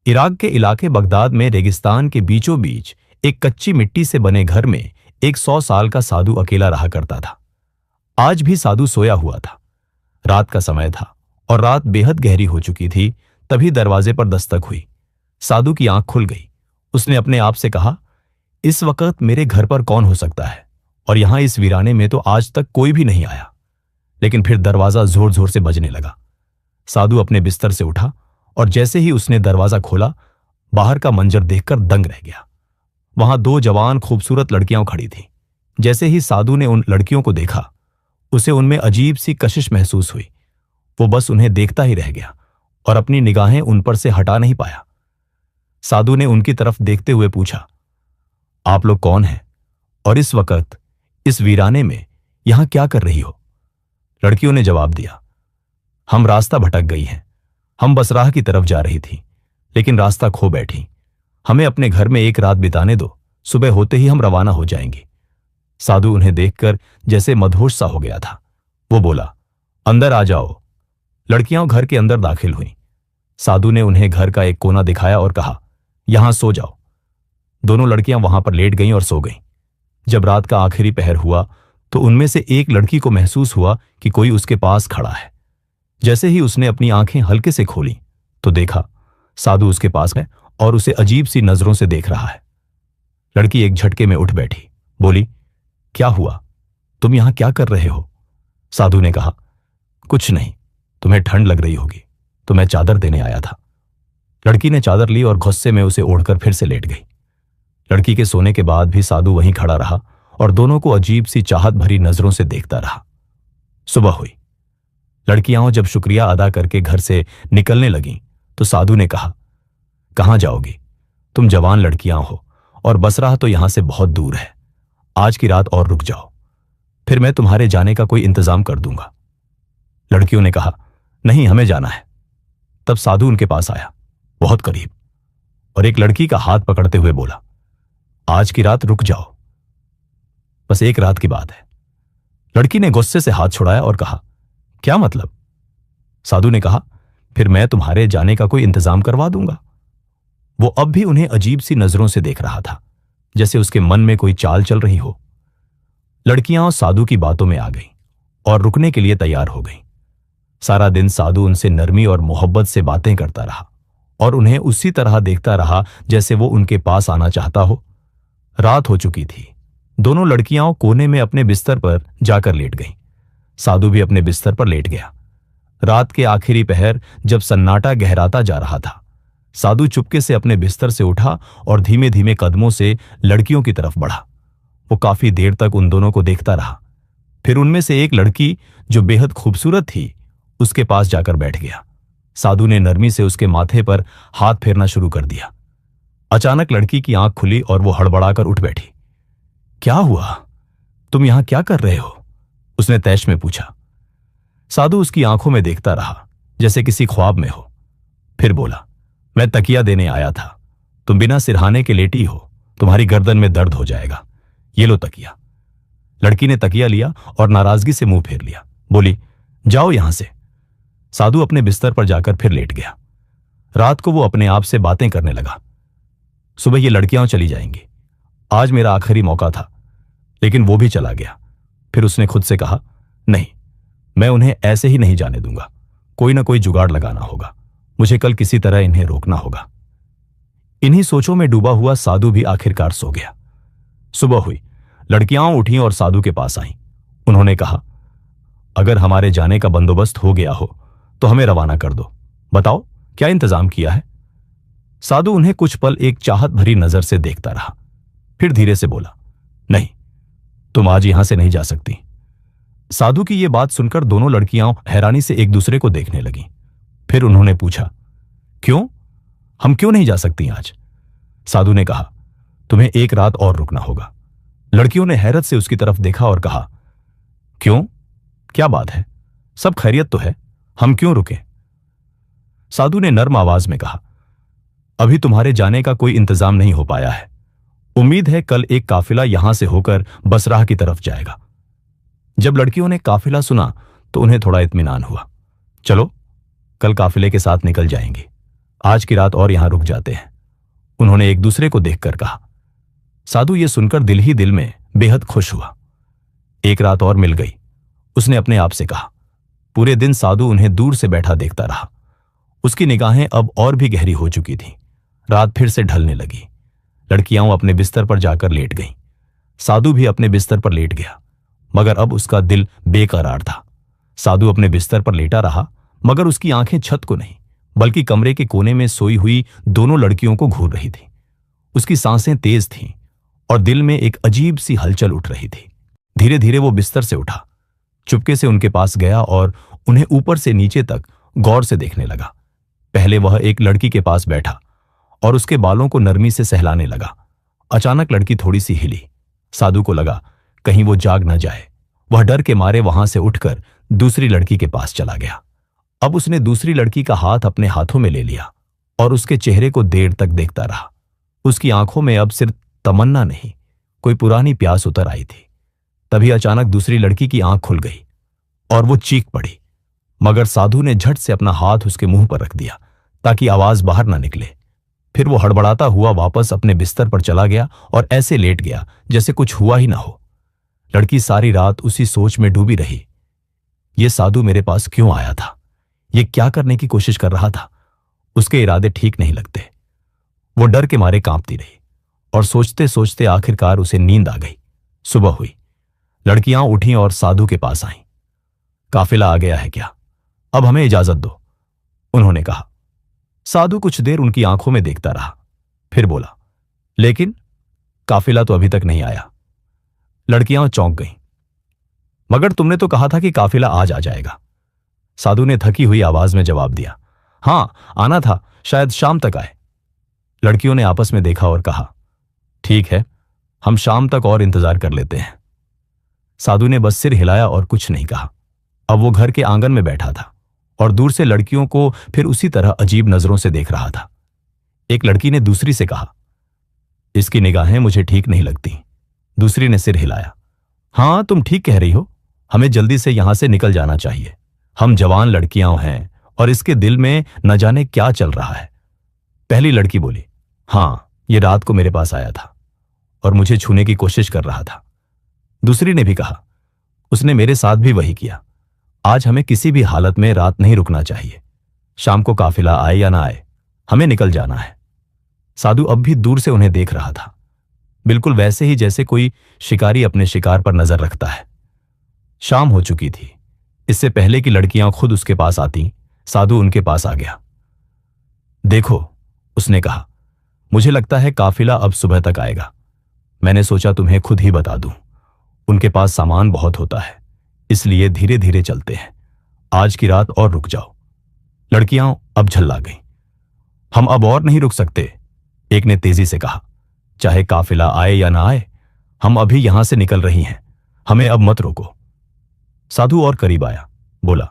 Iraq के इलाके Baghdad में रेगिस्तान के बीचों बीच एक कच्ची मिट्टी से बने घर में एक 100 साल का साधु अकेला रहा करता था। आज भी साधु सोया हुआ था। रात का समय था और रात बेहद गहरी हो चुकी थी। तभी दरवाजे पर दस्तक हुई। साधु की आंख खुल गई। उसने अपने आप से कहा, इस वक्त मेरे घर पर कौन हो सकता है, और यहां इस वीराने में तो आज तक कोई भी नहीं आया। लेकिन फिर दरवाजा जोर जोर से बजने लगा। साधु अपने बिस्तर से उठा और जैसे ही उसने दरवाजा खोला, बाहर का मंजर देखकर दंग रह गया। वहां 2 जवान खूबसूरत लड़कियां खड़ी थीं। जैसे ही साधु ने उन लड़कियों को देखा, उसे उनमें अजीब सी कशिश महसूस हुई। वो बस उन्हें देखता ही रह गया और अपनी निगाहें उन पर से हटा नहीं पाया। साधु ने उनकी तरफ देखते हुए पूछा, आप लोग कौन हैं और इस वक्त इस वीराने में यहां क्या कर रही हो? लड़कियों ने जवाब दिया, हम रास्ता भटक गई हैं। हम बसराह की तरफ जा रही थी, लेकिन रास्ता खो बैठी। हमें अपने घर में एक रात बिताने दो, सुबह होते ही हम रवाना हो जाएंगे। साधु उन्हें देखकर जैसे मदहोश सा हो गया था। वो बोला, अंदर आ जाओ। लड़कियां घर के अंदर दाखिल हुईं। साधु ने उन्हें घर का एक कोना दिखाया और कहा, यहां सो जाओ। दोनों लड़कियां वहां पर लेट गईं और सो गईं। जब रात का आखिरी पहर हुआ तो उनमें से एक लड़की को महसूस हुआ कि कोई उसके पास खड़ा है। जैसे ही उसने अपनी आंखें हल्के से खोली तो देखा साधु उसके पास है और उसे अजीब सी नजरों से देख रहा है। लड़की एक झटके में उठ बैठी, बोली, क्या हुआ? तुम यहां क्या कर रहे हो? साधु ने कहा, कुछ नहीं, तुम्हें ठंड लग रही होगी तो मैं चादर देने आया था। लड़की ने चादर ली और गुस्से में उसे ओढ़कर फिर से लेट गई। लड़की के सोने के बाद भी साधु वहीं खड़ा रहा और दोनों को अजीब सी चाहत भरी नजरों से देखता रहा। सुबह हुई। लड़कियां जब शुक्रिया अदा करके घर से निकलने लगीं तो साधु ने कहा, कहां जाओगी? तुम जवान लड़कियां हो और बसराह तो यहां से बहुत दूर है। आज की रात और रुक जाओ, फिर मैं तुम्हारे जाने का कोई इंतजाम कर दूंगा। लड़कियों ने कहा, नहीं, हमें जाना है। तब साधु उनके पास आया, बहुत करीब, और एक लड़की का हाथ पकड़ते हुए बोला, आज की रात रुक जाओ, बस एक रात की बात है। लड़की ने गुस्से से हाथ छुड़ाया और कहा, क्या मतलब? साधु ने कहा, फिर मैं तुम्हारे जाने का कोई इंतजाम करवा दूंगा। वो अब भी उन्हें अजीब सी नजरों से देख रहा था, जैसे उसके मन में कोई चाल चल रही हो। लड़कियां साधु की बातों में आ गईं और रुकने के लिए तैयार हो गईं। सारा दिन साधु उनसे नरमी और मोहब्बत से बातें करता रहा और उन्हें उसी तरह देखता रहा जैसे वो उनके पास आना चाहता हो। रात हो चुकी थी। दोनों लड़कियां कोने में अपने बिस्तर पर जाकर लेट गईं। साधु भी अपने बिस्तर पर लेट गया। रात के आखिरी पहर जब सन्नाटा गहराता जा रहा था, साधु चुपके से अपने बिस्तर से उठा और धीमे धीमे कदमों से लड़कियों की तरफ बढ़ा। वो काफी देर तक उन दोनों को देखता रहा। फिर उनमें से एक लड़की जो बेहद खूबसूरत थी, उसके पास जाकर बैठ गया। साधु ने नरमी से उसके माथे पर हाथ फेरना शुरू कर दिया। अचानक लड़की की आंख खुली और वो हड़बड़ाकर उठ बैठी। क्या हुआ? तुम यहां क्या कर रहे हो? उसने तैश में पूछा। साधु उसकी आंखों में देखता रहा जैसे किसी ख्वाब में हो। फिर बोला, मैं तकिया देने आया था। तुम बिना सिरहाने के लेटी हो, तुम्हारी गर्दन में दर्द हो जाएगा। ये लो तकिया। लड़की ने तकिया लिया और नाराजगी से मुंह फेर लिया। बोली, जाओ यहां से। साधु अपने बिस्तर पर जाकर फिर लेट गया। रात को वो अपने आप से बातें करने लगा। सुबह ये लड़कियां चली जाएंगी, आज मेरा आखिरी मौका था। लेकिन वो भी चला गया। फिर उसने खुद से कहा, नहीं, मैं उन्हें ऐसे ही नहीं जाने दूंगा। कोई ना कोई जुगाड़ लगाना होगा। मुझे कल किसी तरह इन्हें रोकना होगा। इन्हीं सोचों में डूबा हुआ साधु भी आखिरकार सो गया। सुबह हुई। लड़कियां उठी और साधु के पास आईं। उन्होंने कहा, अगर हमारे जाने का बंदोबस्त हो गया हो तो हमें रवाना कर दो। बताओ क्या इंतजाम किया है? साधु उन्हें कुछ पल एक चाहत भरी नजर से देखता रहा। फिर धीरे से बोला, नहीं, तुम आज यहां से नहीं जा सकती। साधु की यह बात सुनकर दोनों लड़कियां हैरानी से एक दूसरे को देखने लगीं। फिर उन्होंने पूछा, क्यों? हम क्यों नहीं जा सकती आज? साधु ने कहा, तुम्हें एक रात और रुकना होगा। लड़कियों ने हैरत से उसकी तरफ देखा और कहा, क्यों? क्या बात है? सब खैरियत तो है, हम क्यों रुके? साधु ने नर्म आवाज में कहा, अभी तुम्हारे जाने का कोई इंतजाम नहीं हो पाया है। उम्मीद है कल एक काफिला यहां से होकर बसराह की तरफ जाएगा। जब लड़कियों ने काफिला सुना तो उन्हें थोड़ा इत्मीनान हुआ। चलो, कल काफिले के साथ निकल जाएंगे। आज की रात और यहां रुक जाते हैं, उन्होंने एक दूसरे को देखकर कहा। साधु ये सुनकर दिल ही दिल में बेहद खुश हुआ। एक रात और मिल गई, उसने अपने आप से कहा। पूरे दिन साधु उन्हें दूर से बैठा देखता रहा। उसकी निगाहें अब और भी गहरी हो चुकी थीं। रात फिर से ढलने लगी। लड़कियां अपने बिस्तर पर जाकर लेट गईं। साधु भी अपने बिस्तर पर लेट गया, मगर अब उसका दिल बेकरार था। साधु अपने बिस्तर पर लेटा रहा, मगर उसकी आंखें छत को नहीं बल्कि कमरे के कोने में सोई हुई दोनों लड़कियों को घूर रही थी। उसकी सांसें तेज थीं और दिल में एक अजीब सी हलचल उठ रही थी। धीरे धीरे वो बिस्तर से उठा, चुपके से उनके पास गया और उन्हें ऊपर से नीचे तक गौर से देखने लगा। पहले वह एक लड़की के पास बैठा और उसके बालों को नरमी से सहलाने लगा। अचानक लड़की थोड़ी सी हिली। साधु को लगा कहीं वो जाग न जाए। वह डर के मारे वहां से उठकर दूसरी लड़की के पास चला गया। अब उसने दूसरी लड़की का हाथ अपने हाथों में ले लिया और उसके चेहरे को देर तक देखता रहा। उसकी आंखों में अब सिर्फ तमन्ना नहीं, कोई पुरानी प्यास उतर आई थी। तभी अचानक दूसरी लड़की की आंख खुल गई और वो चीख पड़ी, मगर साधु ने झट से अपना हाथ उसके मुंह पर रख दिया ताकि आवाज बाहर ना निकले। फिर वो हड़बड़ाता हुआ वापस अपने बिस्तर पर चला गया और ऐसे लेट गया जैसे कुछ हुआ ही ना हो। लड़की सारी रात उसी सोच में डूबी रही। ये साधु मेरे पास क्यों आया था? ये क्या करने की कोशिश कर रहा था? उसके इरादे ठीक नहीं लगते। वो डर के मारे कांपती रही और सोचते सोचते आखिरकार उसे नींद आ गई। सुबह हुई। लड़कियां उठीं और साधु के पास आईं। काफिला आ गया है क्या? अब हमें इजाजत दो, उन्होंने कहा। साधु कुछ देर उनकी आंखों में देखता रहा, फिर बोला, लेकिन काफिला तो अभी तक नहीं आया। लड़कियां चौंक गईं। मगर तुमने तो कहा था कि काफिला आज आ जाएगा। साधु ने थकी हुई आवाज में जवाब दिया। हां, आना था, शायद शाम तक आए। लड़कियों ने आपस में देखा और कहा, ठीक है, हम शाम तक और इंतजार कर लेते हैं। साधु ने बस सिर हिलाया और कुछ नहीं कहा। अब वो घर के आंगन में बैठा था और दूर से लड़कियों को फिर उसी तरह अजीब नजरों से देख रहा था। एक लड़की ने दूसरी से कहा, इसकी निगाहें मुझे ठीक नहीं लगती। दूसरी ने सिर हिलाया। हां, तुम ठीक कह रही हो, हमें जल्दी से यहां से निकल जाना चाहिए। हम जवान लड़कियां हैं और इसके दिल में न जाने क्या चल रहा है। पहली लड़की बोली, हां, ये रात को मेरे पास आया था और मुझे छूने की कोशिश कर रहा था। दूसरी ने भी कहा, उसने मेरे साथ भी वही किया। आज हमें किसी भी हालत में रात नहीं रुकना चाहिए। शाम को काफिला आए या ना आए, हमें निकल जाना है। साधु अब भी दूर से उन्हें देख रहा था, बिल्कुल वैसे ही जैसे कोई शिकारी अपने शिकार पर नजर रखता है। शाम हो चुकी थी। इससे पहले कि लड़कियां खुद उसके पास आती, साधु उनके पास आ गया। देखो, उसने कहा, मुझे लगता है काफिला अब सुबह तक आएगा। मैंने सोचा तुम्हें खुद ही बता दूं। उनके पास सामान बहुत होता है, इसलिए धीरे धीरे चलते हैं। आज की रात और रुक जाओ। लड़कियां अब झल्ला गईं। हम अब और नहीं रुक सकते, एक ने तेजी से कहा। चाहे काफिला आए या ना आए, हम अभी यहां से निकल रही हैं। हमें अब मत रोको। साधु और करीब आया, बोला,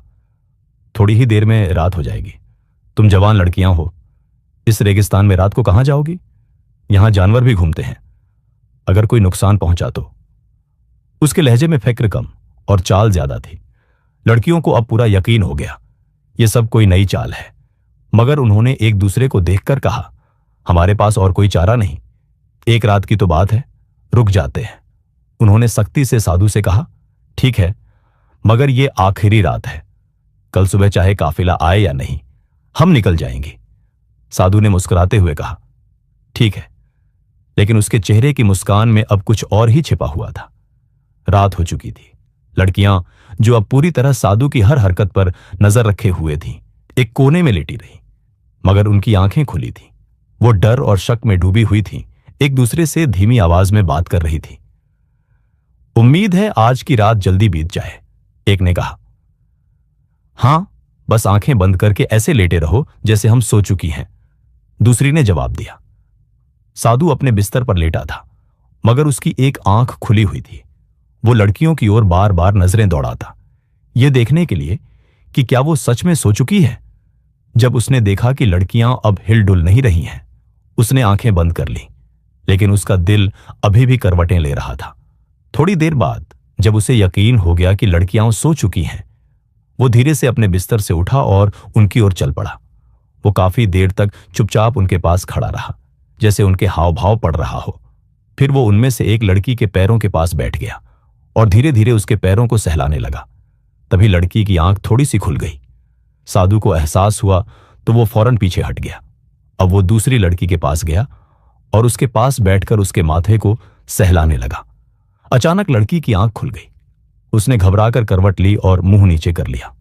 थोड़ी ही देर में रात हो जाएगी। तुम जवान लड़कियां हो, इस रेगिस्तान में रात को कहां जाओगी? यहां जानवर भी घूमते हैं, अगर कोई नुकसान पहुंचा तो। उसके लहजे में फिक्र कम और चाल ज्यादा थी। लड़कियों को अब पूरा यकीन हो गया, यह सब कोई नई चाल है। मगर उन्होंने एक दूसरे को देखकर कहा, हमारे पास और कोई चारा नहीं। एक रात की तो बात है, रुक जाते हैं। उन्होंने सख्ती से साधु से कहा, ठीक है, मगर ये आखिरी रात है। कल सुबह चाहे काफिला आए या नहीं, हम निकल जाएंगे। साधु ने मुस्कुराते हुए कहा, ठीक है, लेकिन उसके चेहरे की मुस्कान में अब कुछ और ही छिपा हुआ था। रात हो चुकी थी। लड़कियां, जो अब पूरी तरह साधु की हर हरकत पर नजर रखे हुए थीं, एक कोने में लेटी रहीं, मगर उनकी आंखें खुली थीं। वो डर और शक में डूबी हुई थीं, एक दूसरे से धीमी आवाज में बात कर रही थी। उम्मीद है आज की रात जल्दी बीत जाए, एक ने कहा। हां, बस आंखें बंद करके ऐसे लेटे रहो जैसे हम सो चुकी हैं, दूसरी ने जवाब दिया। साधु अपने बिस्तर पर लेटा था, मगर उसकी एक आंख खुली हुई थी। वो लड़कियों की ओर बार बार नजरें दौड़ाता, यह देखने के लिए कि क्या वो सच में सो चुकी है। जब उसने देखा कि लड़कियां अब हिलडुल नहीं रही हैं, उसने आंखें बंद कर ली, लेकिन उसका दिल अभी भी करवटें ले रहा था। थोड़ी देर बाद जब उसे यकीन हो गया कि लड़कियां सो चुकी हैं, वो धीरे से अपने बिस्तर से उठा और उनकी ओर चल पड़ा। वो काफी देर तक चुपचाप उनके पास खड़ा रहा, जैसे उनके हाव भाव पड़ रहा हो। फिर वो उनमें से एक लड़की के पैरों के पास बैठ गया और धीरे धीरे उसके पैरों को सहलाने लगा। तभी लड़की की आंख थोड़ी सी खुल गई। साधु को एहसास हुआ तो वो फौरन पीछे हट गया। अब वो दूसरी लड़की के पास गया और उसके पास बैठकर उसके माथे को सहलाने लगा। अचानक लड़की की आंख खुल गई। उसने घबराकर करवट ली और मुंह नीचे कर लिया।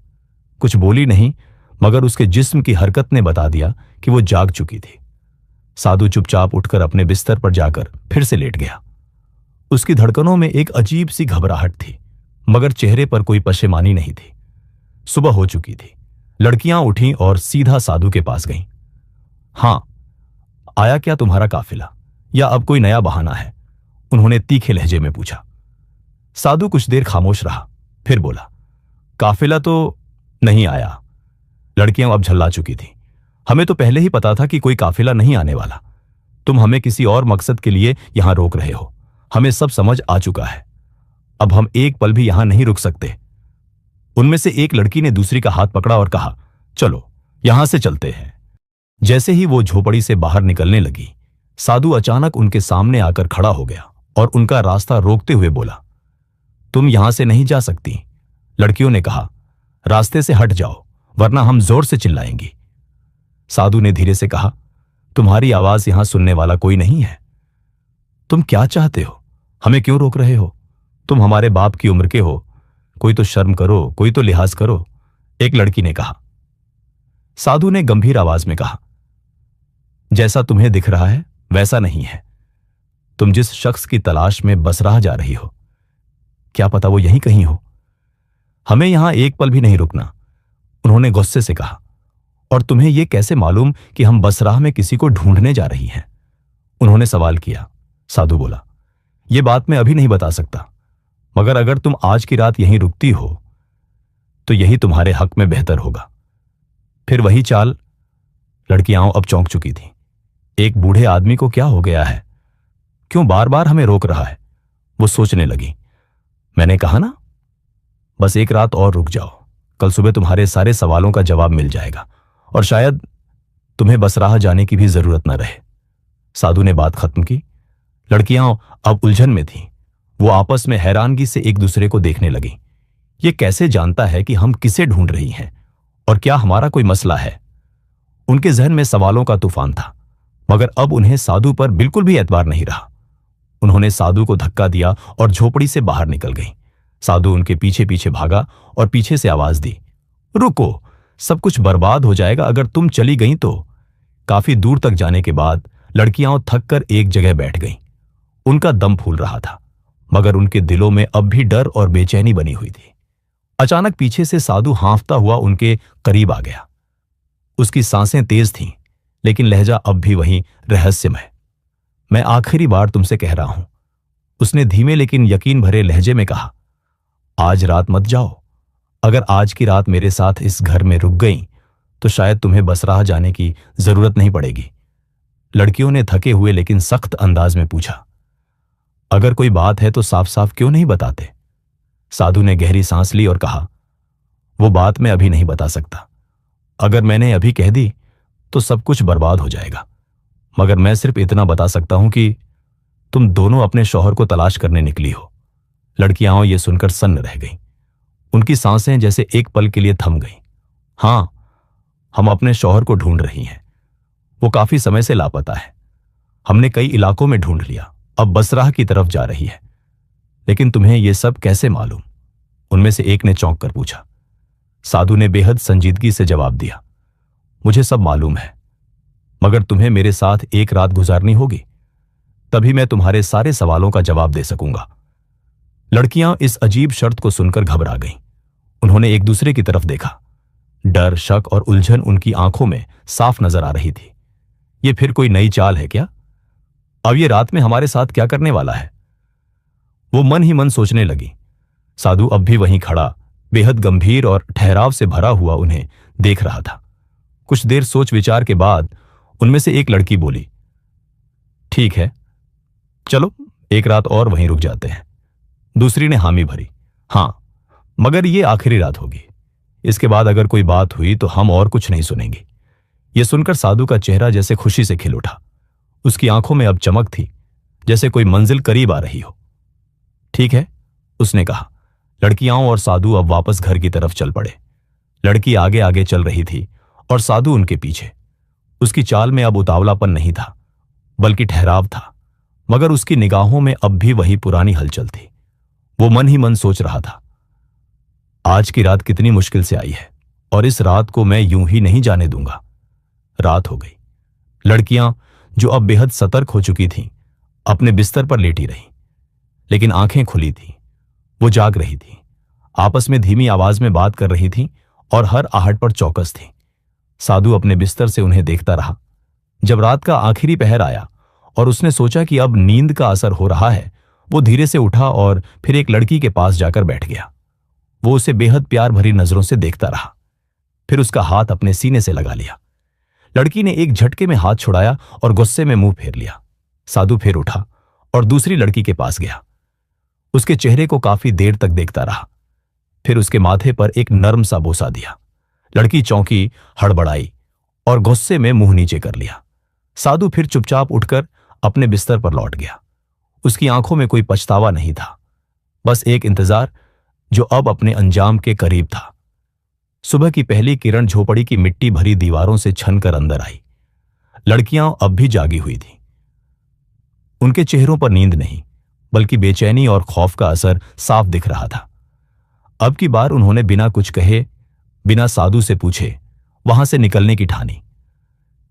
कुछ बोली नहीं, मगर उसके जिस्म की हरकत ने बता दिया कि वो जाग चुकी थी। साधु चुपचाप उठकर अपने बिस्तर पर जाकर फिर से लेट गया। उसकी धड़कनों में एक अजीब सी घबराहट थी, मगर चेहरे पर कोई पशेमानी नहीं थी। सुबह हो चुकी थी। लड़कियां उठीं और सीधा साधु के पास गईं। हां, आया क्या तुम्हारा काफिला, या अब कोई नया बहाना है? उन्होंने तीखे लहजे में पूछा। साधु कुछ देर खामोश रहा, फिर बोला, काफिला तो नहीं आया। लड़कियां अब झल्ला चुकी थीं। हमें तो पहले ही पता था कि कोई काफिला नहीं आने वाला। तुम हमें किसी और मकसद के लिए यहां रोक रहे हो। हमें सब समझ आ चुका है। अब हम एक पल भी यहां नहीं रुक सकते। उनमें से एक लड़की ने दूसरी का हाथ पकड़ा और कहा, चलो यहां से चलते हैं। जैसे ही वो झोपड़ी से बाहर निकलने लगी, साधु अचानक उनके सामने आकर खड़ा हो गया और उनका रास्ता रोकते हुए बोला, तुम यहां से नहीं जा सकती। लड़कियों ने कहा, रास्ते से हट जाओ वरना हम जोर से चिल्लाएंगी। साधु ने धीरे से कहा, तुम्हारी आवाज यहां सुनने वाला कोई नहीं है। तुम क्या चाहते हो? हमें क्यों रोक रहे हो? तुम हमारे बाप की उम्र के हो। कोई तो शर्म करो, कोई तो लिहाज करो, एक लड़की ने कहा। साधु ने गंभीर आवाज में कहा, जैसा तुम्हें दिख रहा है वैसा नहीं है। तुम जिस शख्स की तलाश में बसराह जा रही हो, क्या पता वो यहीं कहीं हो। हमें यहां एक पल भी नहीं रुकना, उन्होंने गुस्से से कहा। और तुम्हें यह कैसे मालूम कि हम बसराह में किसी को ढूंढने जा रही हैं? उन्होंने सवाल किया। साधु बोला, यह बात मैं अभी नहीं बता सकता, मगर अगर तुम आज की रात यहीं रुकती हो तो यही तुम्हारे हक में बेहतर होगा। फिर वही चाल। लड़कियां अब चौंक चुकी थीं। एक बूढ़े आदमी को क्या हो गया है? क्यों बार बार हमें रोक रहा है? वो सोचने लगी। मैंने कहा ना, बस एक रात और रुक जाओ। कल सुबह तुम्हारे सारे सवालों का जवाब मिल जाएगा और शायद तुम्हें बसराह जाने की भी जरूरत न रहे। साधु ने बात खत्म की। लड़कियां अब उलझन में थीं। वो आपस में हैरानगी से एक दूसरे को देखने लगी। ये कैसे जानता है कि हम किसे ढूंढ रही हैं और क्या हमारा कोई मसला है? उनके जहन में सवालों का तूफान था, मगर अब उन्हें साधु पर बिल्कुल भी एतबार नहीं रहा। उन्होंने साधु को धक्का दिया और झोपड़ी से बाहर निकल गई। साधु उनके पीछे पीछे भागा और पीछे से आवाज दी, रुको, सब कुछ बर्बाद हो जाएगा अगर तुम चली गई तो। काफी दूर तक जाने के बाद लड़कियां थक कर एक जगह बैठ गईं। उनका दम फूल रहा था, मगर उनके दिलों में अब भी डर और बेचैनी बनी हुई थी। अचानक पीछे से साधु हांफता हुआ उनके करीब आ गया। उसकी सांसें तेज थीं, लेकिन लहजा अब भी वही रहस्यमय। मैं आखिरी बार तुमसे कह रहा हूं, उसने धीमे लेकिन यकीन भरे लहजे में कहा। आज रात मत जाओ। अगर आज की रात मेरे साथ इस घर में रुक गई तो शायद तुम्हें बसराह जाने की जरूरत नहीं पड़ेगी। लड़कियों ने थके हुए लेकिन सख्त अंदाज में पूछा, अगर कोई बात है तो साफ साफ क्यों नहीं बताते? साधु ने गहरी सांस ली और कहा, वो बात मैं अभी नहीं बता सकता। अगर मैंने अभी कह दी तो सब कुछ बर्बाद हो जाएगा। मगर मैं सिर्फ इतना बता सकता हूं कि तुम दोनों अपने शौहर को तलाश करने निकली हो। लड़कियां ये सुनकर सन्न रह गईं। उनकी सांसें जैसे एक पल के लिए थम गईं। हां, हम अपने शौहर को ढूंढ रही हैं। वो काफी समय से लापता है। हमने कई इलाकों में ढूंढ लिया, अब बसराह की तरफ जा रही है। लेकिन तुम्हें यह सब कैसे मालूम? उनमें से एक ने चौंक कर पूछा। साधु ने बेहद संजीदगी से जवाब दिया, मुझे सब मालूम है, मगर तुम्हें मेरे साथ एक रात गुजारनी होगी, तभी मैं तुम्हारे सारे सवालों का जवाब दे सकूंगा। लड़कियां इस अजीब शर्त को सुनकर घबरा गईं। उन्होंने एक दूसरे की तरफ देखा। डर, शक और उलझन उनकी आंखों में साफ नजर आ रही थी। ये फिर कोई नई चाल है क्या? अब ये रात में हमारे साथ क्या करने वाला है? वो मन ही मन सोचने लगी। साधु अब भी वहीं खड़ा, बेहद गंभीर और ठहराव से भरा हुआ उन्हें देख रहा था। कुछ देर सोच विचार के बाद उनमें से एक लड़की बोली, ठीक है, चलो एक रात और वहीं रुक जाते हैं। दूसरी ने हामी भरी, हां, मगर ये आखिरी रात होगी। इसके बाद अगर कोई बात हुई तो हम और कुछ नहीं सुनेंगे। यह सुनकर साधु का चेहरा जैसे खुशी से खिल उठा। उसकी आंखों में अब चमक थी, जैसे कोई मंजिल करीब आ रही हो। ठीक है, उसने कहा। लड़कियां और साधु अब वापस घर की तरफ चल पड़े। लड़की आगे आगे चल रही थी और साधु उनके पीछे। उसकी चाल में अब उतावलापन नहीं था, बल्कि ठहराव था, मगर उसकी निगाहों में अब भी वही पुरानी हलचल थी। वो मन ही मन सोच रहा था, आज की रात कितनी मुश्किल से आई है और इस रात को मैं यूं ही नहीं जाने दूंगा। रात हो गई। लड़कियां, जो अब बेहद सतर्क हो चुकी थीं, अपने बिस्तर पर लेटी रहीं, लेकिन आंखें खुली थीं। वो जाग रही थीं, आपस में धीमी आवाज में बात कर रही थीं और हर आहट पर चौकस थीं। साधु अपने बिस्तर से उन्हें देखता रहा। जब रात का आखिरी पहर आया और उसने सोचा कि अब नींद का असर हो रहा है, वो धीरे से उठा और फिर एक लड़की के पास जाकर बैठ गया। वो उसे बेहद प्यार भरी नजरों से देखता रहा, फिर उसका हाथ अपने सीने से लगा लिया। लड़की ने एक झटके में हाथ छुड़ाया और गुस्से में मुंह फेर लिया। साधु फिर उठा और दूसरी लड़की के पास गया। उसके चेहरे को काफी देर तक देखता रहा, फिर उसके माथे पर एक नर्म सा बोसा दिया। लड़की चौंकी, हड़बड़ाई और गुस्से में मुंह नीचे कर लिया। साधु फिर चुपचाप उठकर अपने बिस्तर पर लौट गया। उसकी आंखों में कोई पछतावा नहीं था, बस एक इंतजार जो अब अपने अंजाम के करीब था। सुबह की पहली किरण झोपड़ी की मिट्टी भरी दीवारों से छनकर अंदर आई। लड़कियां अब भी जागी हुई थीं। उनके चेहरों पर नींद नहीं, बल्कि बेचैनी और खौफ का असर साफ दिख रहा था। अब की बार उन्होंने बिना कुछ कहे, बिना साधु से पूछे, वहां से निकलने की ठानी।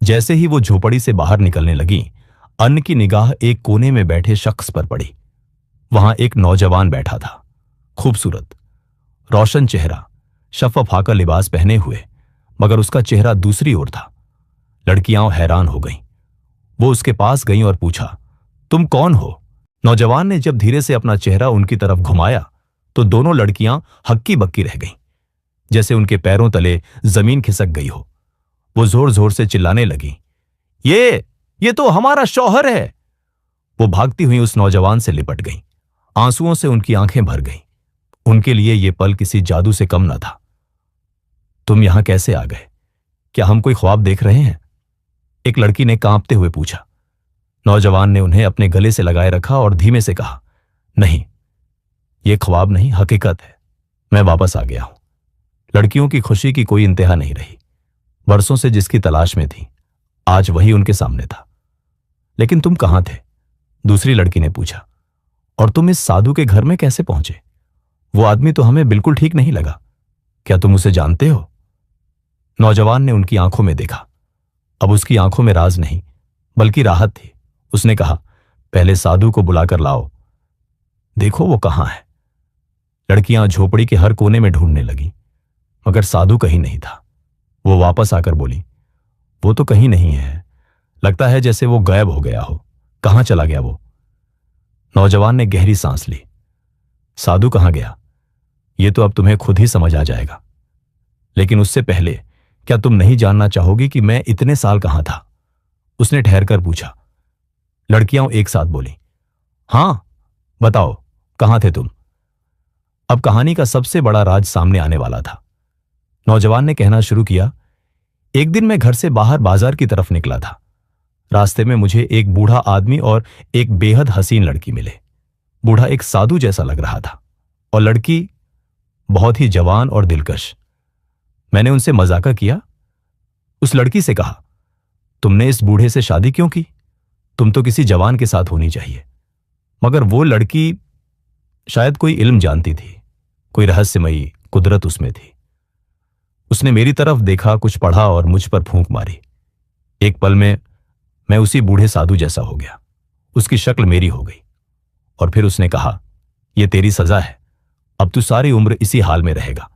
जैसे ही वो झोपड़ी से बाहर निकलने लगी, अन्य की निगाह एक कोने में बैठे शख्स पर पड़ी। वहां एक नौजवान बैठा था, खूबसूरत, रोशन चेहरा, शफ़फ़ाका लिबास पहने हुए, मगर उसका चेहरा दूसरी ओर था। लड़कियां हैरान हो गईं। वो उसके पास गईं और पूछा, तुम कौन हो? नौजवान ने जब धीरे से अपना चेहरा उनकी तरफ घुमाया तो दोनों लड़कियां हक्की बक्की रह गईं, जैसे उनके पैरों तले जमीन खिसक गई हो। वो जोर जोर से चिल्लाने लगी, ये तो हमारा शौहर है। वो भागती हुई उस नौजवान से लिपट गईं। आंसुओं से उनकी आंखें भर गईं। उनके लिए ये पल किसी जादू से कम न था। तुम यहां कैसे आ गए? क्या हम कोई ख्वाब देख रहे हैं? एक लड़की ने कांपते हुए पूछा। नौजवान ने उन्हें अपने गले से लगाए रखा और धीमे से कहा, नहीं, यह ख्वाब नहीं, हकीकत है। मैं वापस आ गया हूं। लड़कियों की खुशी की कोई इंतहा नहीं रही। वर्षों से जिसकी तलाश में थी, आज वही उनके सामने था। लेकिन तुम कहां थे? दूसरी लड़की ने पूछा। और तुम इस साधु के घर में कैसे पहुंचे? वो आदमी तो हमें बिल्कुल ठीक नहीं लगा। क्या तुम उसे जानते हो? नौजवान ने उनकी आंखों में देखा। अब उसकी आंखों में राज नहीं, बल्कि राहत थी। उसने कहा, पहले साधु को बुलाकर लाओ, देखो वो कहां है। लड़कियां झोपड़ी के हर कोने में ढूंढने लगीं, मगर साधु कहीं नहीं था। वो वापस आकर बोली, वो तो कहीं नहीं है। लगता है जैसे वो गायब हो गया हो। कहां चला गया वो? नौजवान ने गहरी सांस ली। साधु कहां गया, ये तो अब तुम्हें खुद ही समझ आ जाएगा। लेकिन उससे पहले क्या तुम नहीं जानना चाहोगी कि मैं इतने साल कहां था? उसने ठहरकर पूछा। लड़कियां एक साथ बोली, हां, बताओ, कहां थे तुम? अब कहानी का सबसे बड़ा राज सामने आने वाला था। नौजवान ने कहना शुरू किया, एक दिन मैं घर से बाहर बाजार की तरफ निकला था। रास्ते में मुझे एक बूढ़ा आदमी और एक बेहद हसीन लड़की मिले। बूढ़ा एक साधु जैसा लग रहा था और लड़की बहुत ही जवान और दिलकश। मैंने उनसे मजाका किया। उस लड़की से कहा, तुमने इस बूढ़े से शादी क्यों की? तुम तो किसी जवान के साथ होनी चाहिए। मगर वो लड़की शायद कोई इल्म जानती थी, कोई रहस्यमयी कुदरत उसमें थी। उसने मेरी तरफ देखा, कुछ पढ़ा और मुझ पर फूंक मारी। एक पल में मैं उसी बूढ़े साधु जैसा हो गया। उसकी शक्ल मेरी हो गई और फिर उसने कहा, यह तेरी सजा है, अब तू सारी उम्र इसी हाल में रहेगा।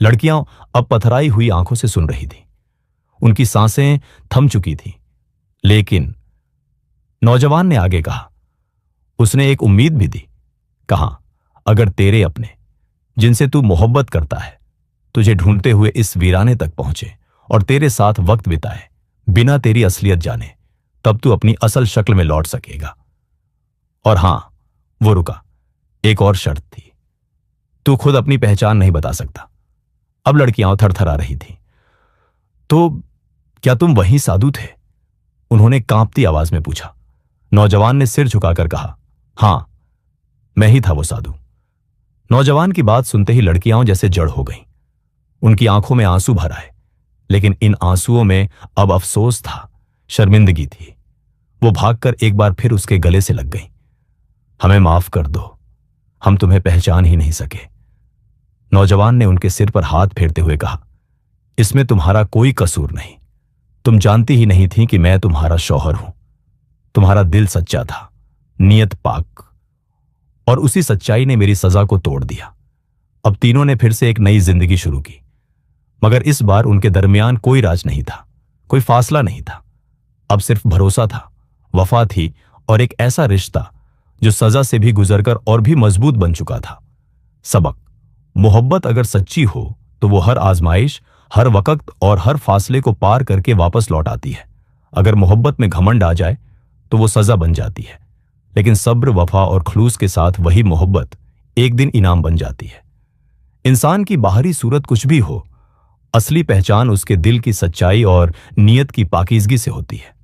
लड़कियां अब पथराई हुई आंखों से सुन रही थीं। उनकी सांसें थम चुकी थीं। लेकिन नौजवान ने आगे कहा, उसने एक उम्मीद भी दी। कहा, अगर तेरे अपने, जिनसे तू मोहब्बत करता है, तुझे ढूंढते हुए इस वीराने तक पहुंचे और तेरे साथ वक्त बिताए बिना तेरी असलियत जाने, तब तू अपनी असल शक्ल में लौट सकेगा। और हां, वो रुका। एक और शर्त थी, तू खुद अपनी पहचान नहीं बता सकता। अब लड़कियां थरथरा रही थी। तो क्या तुम वही साधु थे? उन्होंने कांपती आवाज में पूछा। नौजवान ने सिर झुकाकर कहा, हां, मैं ही था वो साधु। नौजवान की बात सुनते ही लड़कियां जैसे जड़ हो गईं। उनकी आंखों में आंसू भर आए, लेकिन इन आंसुओं में अब अफसोस था, शर्मिंदगी थी। वो भागकर एक बार फिर उसके गले से लग गई। हमें माफ कर दो, हम तुम्हें पहचान ही नहीं सके। नौजवान ने उनके सिर पर हाथ फेरते हुए कहा, इसमें तुम्हारा कोई कसूर नहीं। तुम जानती ही नहीं थी कि मैं तुम्हारा शौहर हूं। तुम्हारा दिल सच्चा था, नियत पाक, और उसी सच्चाई ने मेरी सजा को तोड़ दिया। अब तीनों ने फिर से एक नई जिंदगी शुरू की, मगर इस बार उनके दरमियान कोई राज नहीं था, कोई फासला नहीं था। अब सिर्फ भरोसा था, वफा थी, और एक ऐसा रिश्ता जो सजा से भी गुजरकर और भी मजबूत बन चुका था। सबक: मोहब्बत अगर सच्ची हो तो वो हर आजमाइश, हर वक्त और हर फासले को पार करके वापस लौट आती है। अगर मोहब्बत में घमंड आ जाए तो वो सजा बन जाती है, लेकिन सब्र, वफा और खुलूस के साथ वही मोहब्बत एक दिन इनाम बन जाती है। इंसान की बाहरी सूरत कुछ भी हो, असली पहचान उसके दिल की सच्चाई और नीयत की पाकीज़गी से होती है।